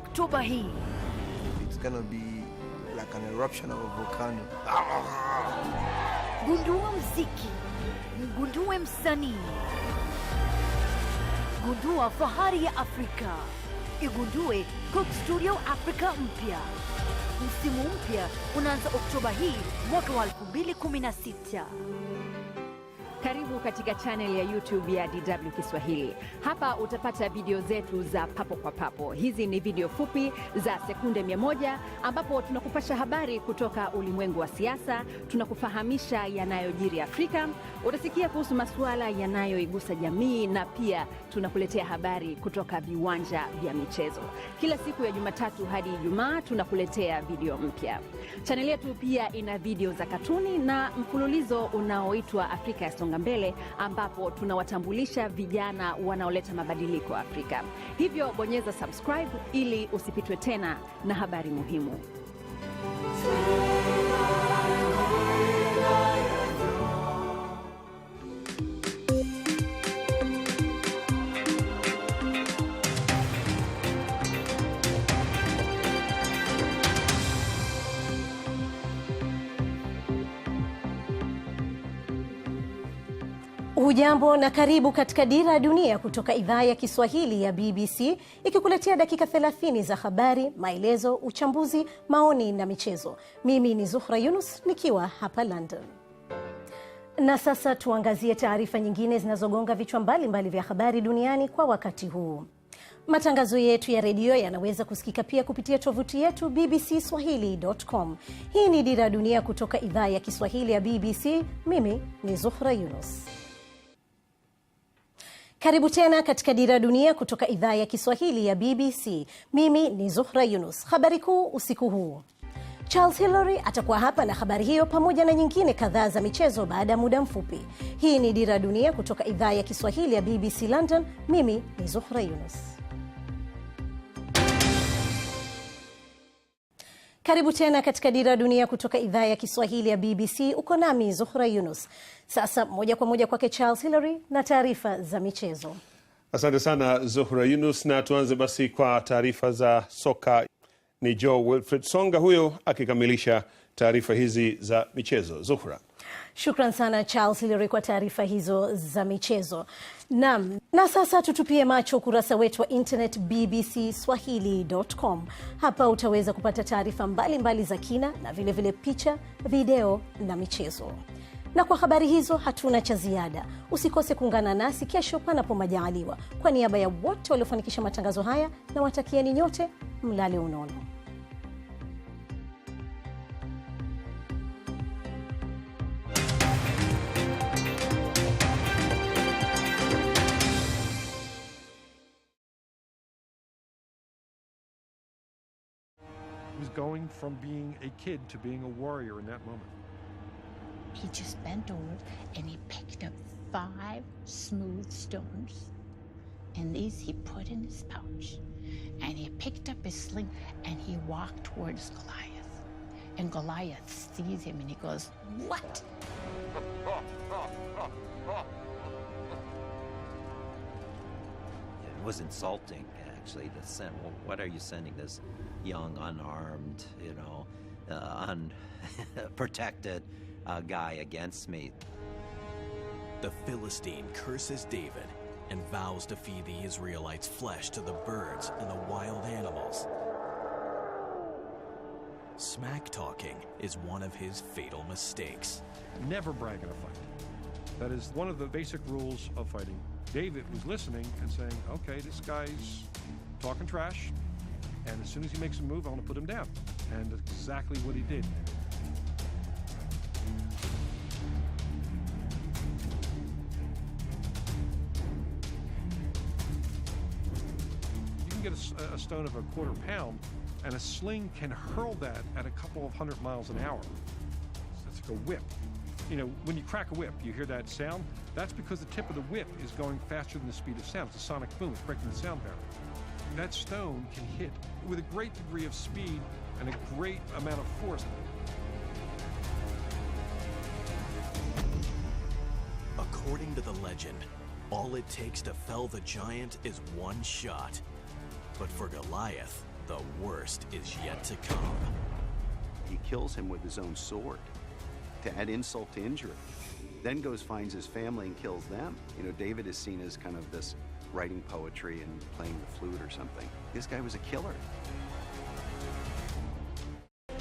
Oktoba hii. It's gonna be like an eruption of a volcano. Gundua mziki, mgundue msanii. Gundua fahari ya Afrika. Igundue Coke Studio Africa mpya. Msimu mpya unaanza Oktoba hii mwaka wa 2016. Karibu katika channel ya YouTube ya DW Kiswahili. Hapa utapata video zetu za papo kwa papo. Hizi ni video fupi za sekunde 100 ambapo tunakupasha habari kutoka ulimwengu wa siasa, tunakufahamisha yanayojiri Afrika, utasikia kuhusu masuala yanayoigusa jamii na pia tunakuletea habari kutoka viwanja vya michezo. Kila siku ya Jumatatu hadi Ijumaa tunakuletea video mpya. Channel yetu pia ina video za katuni na mfululizo unaoitwa Afrika ya Songa Mbele ambapo tunawatambulisha vijana wanaoleta mabadiliko Afrika. Hivyo bonyeza subscribe ili usipitwe tena na habari muhimu. Hujambo na karibu katika Dira ya Dunia kutoka idhaa ya Kiswahili ya BBC, ikikuletea dakika 30 za habari, maelezo, uchambuzi, maoni na michezo. Mimi ni Zuhra Yunus nikiwa hapa London. Na sasa tuangazie taarifa nyingine zinazogonga vichwa mbalimbali vya habari duniani kwa wakati huu. Matangazo yetu ya redio yanaweza kusikika pia kupitia tovuti yetu bbcswahili.com. Hii ni Dira ya Dunia kutoka idhaa ya Kiswahili ya BBC. Mimi ni Zuhra Yunus. Karibu tena katika Dira ya Dunia kutoka idhaa ya Kiswahili ya BBC. Mimi ni Zuhra Yunus. Habari kuu usiku huu. Charles Hillary atakuwa hapa na habari hiyo pamoja na nyingine kadhaa za michezo baada ya muda mfupi. Hii ni Dira ya Dunia kutoka idhaa ya Kiswahili ya BBC London. Mimi ni Zuhra Yunus. Karibu tena katika Dira ya Dunia kutoka idhaa ya Kiswahili ya BBC. Uko nami Zuhra Yunus. Sasa moja kwa moja kwake Charles Hillary na taarifa za michezo. Asante sana Zuhra Yunus, na tuanze basi kwa taarifa za soka. Ni Joe Wilfred Songa huyo akikamilisha taarifa hizi za michezo. Zuhra. Shukran sana Charles Hillary kwa taarifa hizo za michezo. Na sasa tutupie macho ukurasa wetu wa internet bbcswahili.com. Hapa utaweza kupata taarifa mbalimbali za kina na vile picha, video na michezo. Na kwa habari hizo hatuna cha ziada. Usikose kuungana nasi kesho panapo majaliwa. Kwa niaba ya wote waliofanikisha matangazo haya na watakieni nyote mlale unono. Was going from being a kid to being a warrior in that moment. He just bent over and he picked up 5 smooth stones. And these he put in his pouch. And he picked up his sling and he walked towards Goliath. And Goliath sees him and he goes, "What?" It was insulting, actually, to send, well, what are you sending this young, unarmed, unprotected guy against me? The Philistine curses David and vows to feed the Israelites flesh to the birds and the wild animals. Smack talking is one of his fatal mistakes. Never brag in a fight. That is one of the basic rules of fighting. David was listening and saying, okay, this guy's talking trash, and as soon as he makes a move, I want to put him down. And that's exactly what he did. You can get a stone of a quarter pound, and a sling can hurl that at a couple of 100 miles an hour. That's like a whip. You know, when you crack a whip, you hear that sound? That's because the tip of the whip is going faster than the speed of sound. It's a sonic boom, it's breaking the sound barrier. That stone can hit with a great degree of speed and a great amount of force. According to the legend, all it takes to fell the giant is one shot. But for Goliath, the worst is yet to come. He kills him with his own sword to add insult to injury. Then goes, finds his family and kills them. You know, David is seen as kind of this writing poetry and playing the flute or something. This guy was a killer.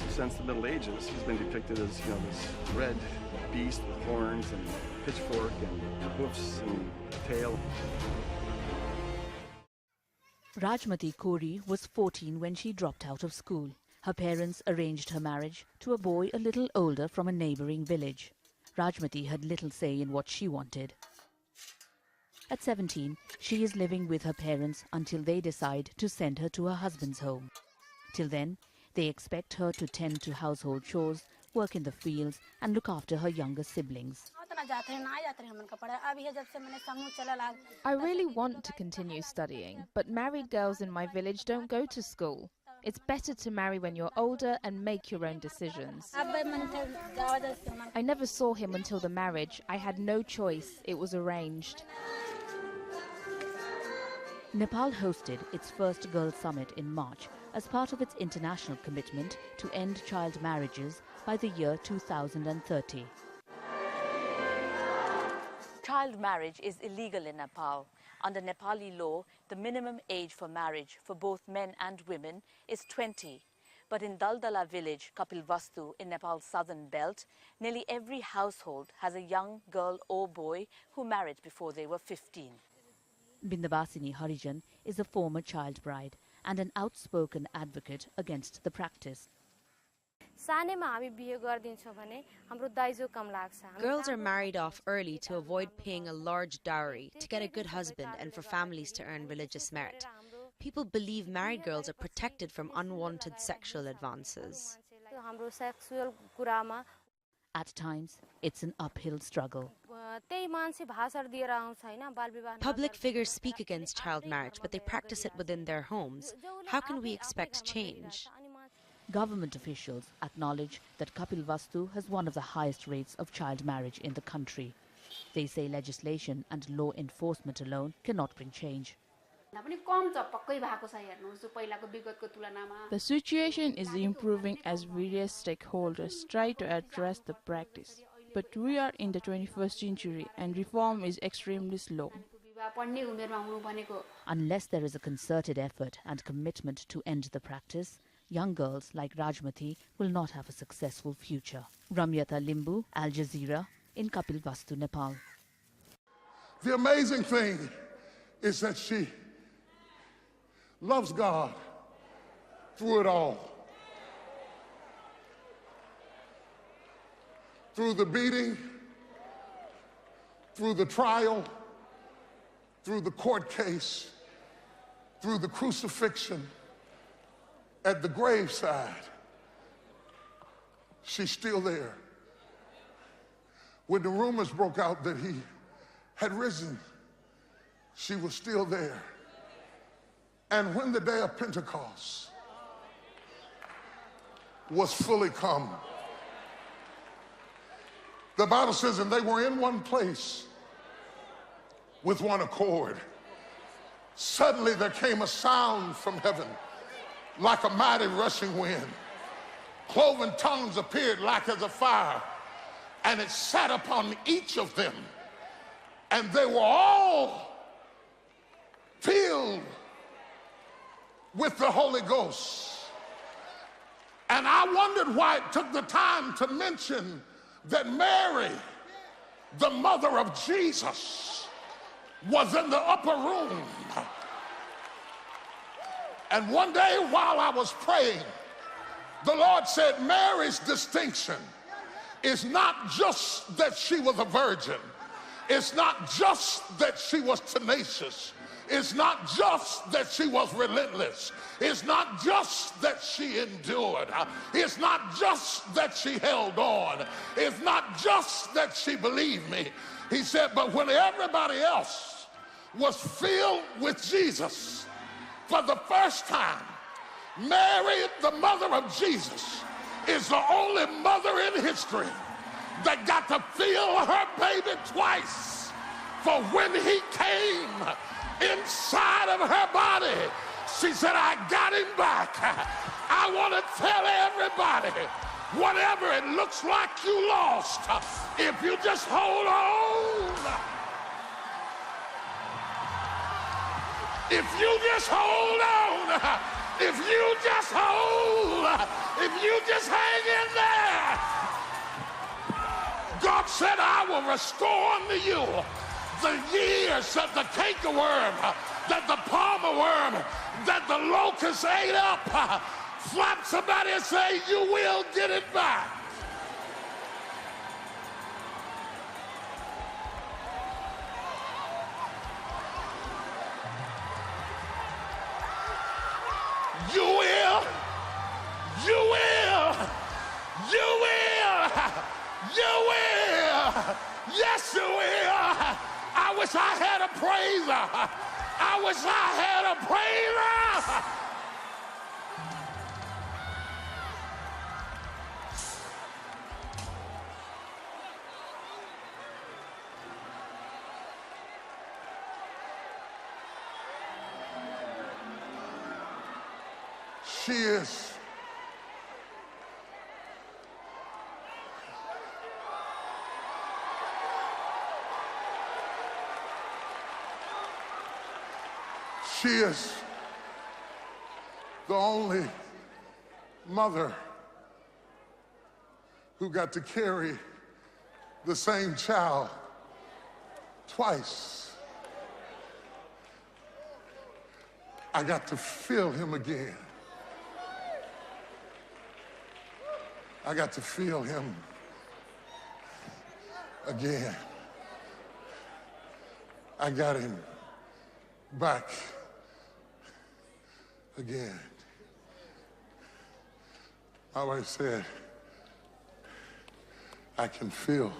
Since the Middle Ages, he's been depicted as, you know, this red beast with horns and pitchfork and hoofs and tail. Rajmati Kori was 14 when she dropped out of school. Her parents arranged her marriage to a boy a little older from a neighbouring village. Rajmati had little say in what she wanted. At 17, she is living with her parents until they decide to send her to her husband's home. Till then, they expect her to tend to household chores, work in the fields and look after her younger siblings. I really want to continue studying, but married girls in my village don't go to school. It's better to marry when you're older and make your own decisions. I never saw him until the marriage. I had no choice. It was arranged. Nepal hosted its first Girls' Summit in March as part of its international commitment to end child marriages by the year 2030. Child marriage is illegal in Nepal. Under Nepali law, the minimum age for marriage for both men and women is 20. But in Daldala village, Kapilvastu, in Nepal's southern belt, nearly every household has a young girl or boy who married before they were 15. Bindabasini Harijan is a former child bride and an outspoken advocate against the practice. Girls are married off early to avoid paying a large dowry, to get a good husband and for families to earn religious merit. People believe married girls are protected from unwanted sexual advances. At times, it's an uphill struggle. Public figures speak against child marriage, but they practice it within their homes. How can we expect change? Government officials acknowledge that Kapilvastu has one of the highest rates of child marriage in the country. They say legislation and law enforcement alone cannot bring change. The situation is improving as various stakeholders try to address the practice. But we are in the 21st century and reform is extremely slow. Unless there is a concerted effort and commitment to end the practice, young girls like Rajmati will not have a successful future. Ramyata Limbu, Al Jazeera, in Kapilvastu, Nepal. The amazing thing is that she loves God through it all. Through the beating, through the trial, through the court case, through the crucifixion, at the graveside, she's still there. When the rumors broke out that he had risen, she was still there. And when the day of Pentecost was fully come, the Bible says, and they were in one place with one accord. Suddenly there came a sound from heaven like a mighty rushing wind. Cloven tongues appeared like as a fire, and it sat upon each of them. And they were all filled with the Holy Ghost. And I wondered why it took the time to mention that Mary, the mother of Jesus, was in the upper room. And one day while I was praying, the Lord said Mary's distinction is not just that she was a virgin. It's not just that she was tenacious. It's not just that she was relentless. It's not just that she endured. It's not just that she held on. It's not just that she believed me. He said, but when everybody else was filled with Jesus for the first time, Mary, the mother of Jesus, is the only mother in history that got to feel her baby twice. For when he came inside of her body, She said, I got him back. I want to tell everybody, whatever it looks like you lost, if you just hold on, if you just hold on, if you just hold, if you just hang in there, God said, I will restore unto you the years that the cankerworm, that the palmer worm, that the locust ate up. Flap somebody and say, you will get it back. You will. You will. You will. You will. Yes, you will. I wish I had a praiser. I wish I had a praiser. She is. She is the only mother who got to carry the same child twice. I got to feel him again. I got to feel him again. I got him back again. My wife said, I can feel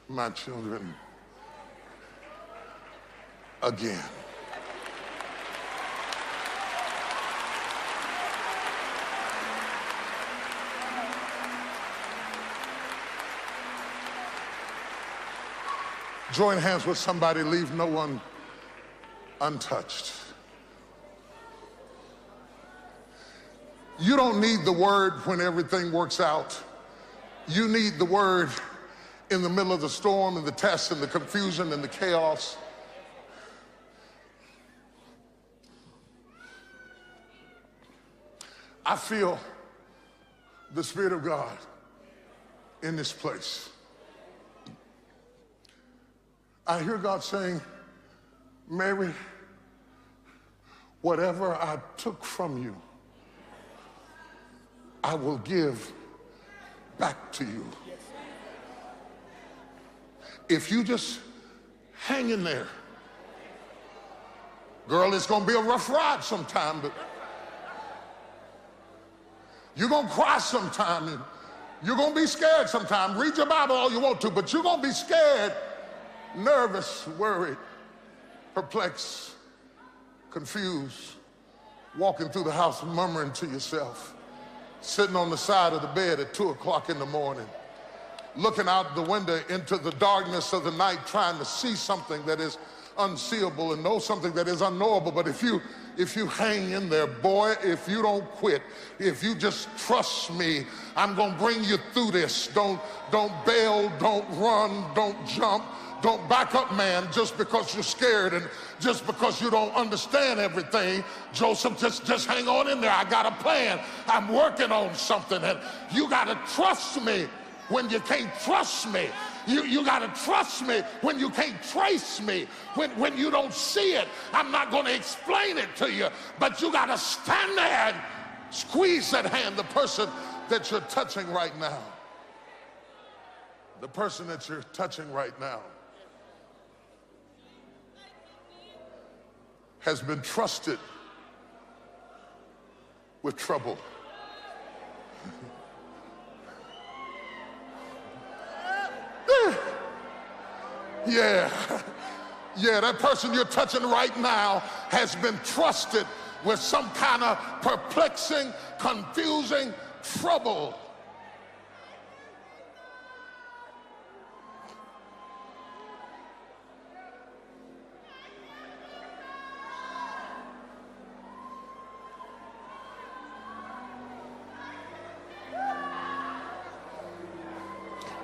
my children again. Join hands with somebody, leave no one untouched. You don't need the word when everything works out. You need the word in the middle of the storm and the test and the confusion and the chaos. I feel the Spirit of God in this place. I hear God saying, Mary, whatever I took from you, I will give back to you. If you just hang in there. Girl, it's gonna be a rough ride sometime, but you're gonna cry sometime, and you're gonna be scared sometime. Read your Bible all you want to, but you're gonna be scared, nervous, worried, perplexed, confused, walking through the house murmuring to yourself, sitting on the side of the bed at 2 o'clock in the morning, looking out the window into the darkness of the night, trying to see something that is unseeable and know something that is unknowable. But if you hang in there, boy, if you don't quit, if you just trust me, I'm gonna bring you through this. Don't bail, don't run, don't jump, don't back up, man, just because you're scared and just because you don't understand everything. Joseph, just hang on in there. I got a plan. I'm working on something, and you gotta trust me when you can't trust me. You got to trust me when you can't trace me, when you don't see it. I'm not going to explain it to you, but you got to stand there and squeeze that hand, the person that you're touching right now. The person that you're touching right now has been trusted with trouble. Yeah, that person you're touching right now has been trusted with some kind of perplexing, confusing trouble.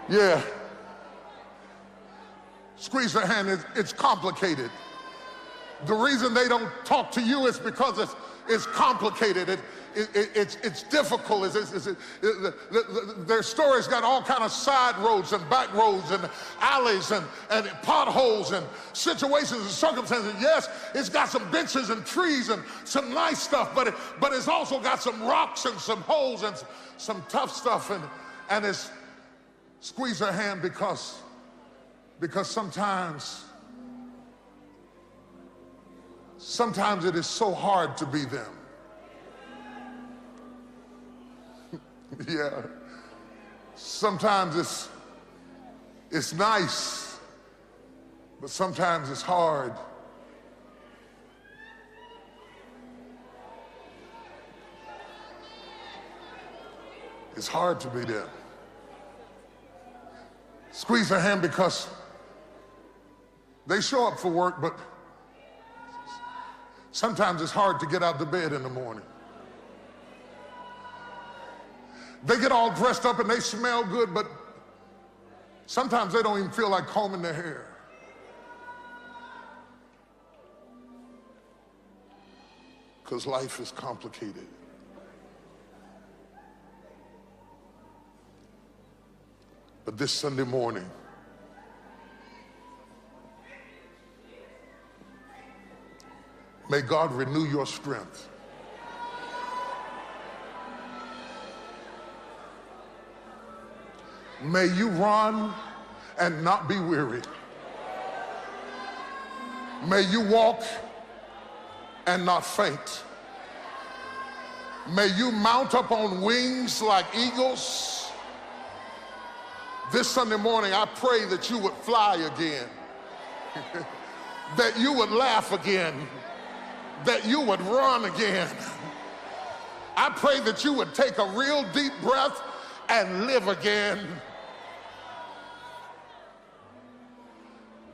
Yeah. Squeeze their hand. It's complicated. The reason they don't talk to you is because it's complicated. It's difficult. Their stories got all kind of side roads and back roads and alleys and potholes and situations and circumstances. Yes, it's got some benches and trees and some nice stuff, but it's also got some rocks and some holes and some tough stuff. And it's squeeze their hand because sometimes it is so hard to be them. Yeah. Sometimes it's nice, but sometimes it's hard. It's hard to be them. Squeeze their hand because they show up for work, but sometimes it's hard to get out of bed in the morning. They get all dressed up and they smell good, but sometimes they don't even feel like combing their hair. Because life is complicated. But this Sunday morning, may God renew your strength. May you run and not be weary. May you walk and not faint. May you mount up on wings like eagles. This Sunday morning, I pray that you would fly again, that you would laugh again, that you would run again. I pray that you would take a real deep breath and live again.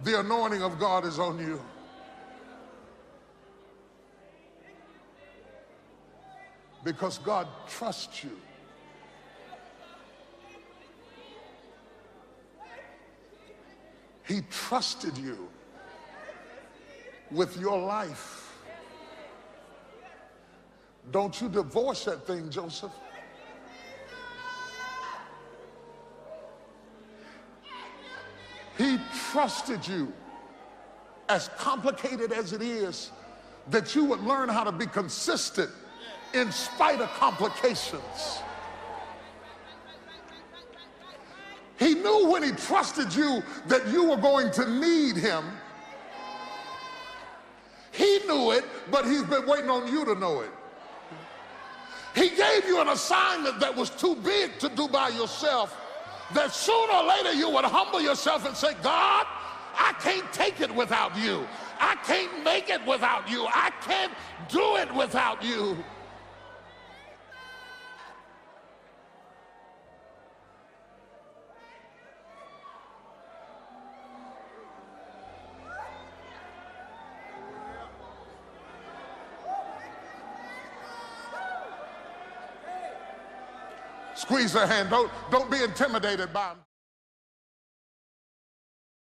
The anointing of God is on you. Because God trusts you. He trusted you with your life. Don't you divorce that thing, Joseph. He trusted you, as complicated as it is, that you would learn how to be consistent in spite of complications. He knew when he trusted you that you were going to need him. He knew it, but he's been waiting on you to know it. He gave you an assignment that was too big to do by yourself, that sooner or later you would humble yourself and say, God, I can't take it without you. I can't make it without you. I can't do it without you. Squeeze their hand. Don't be intimidated by them.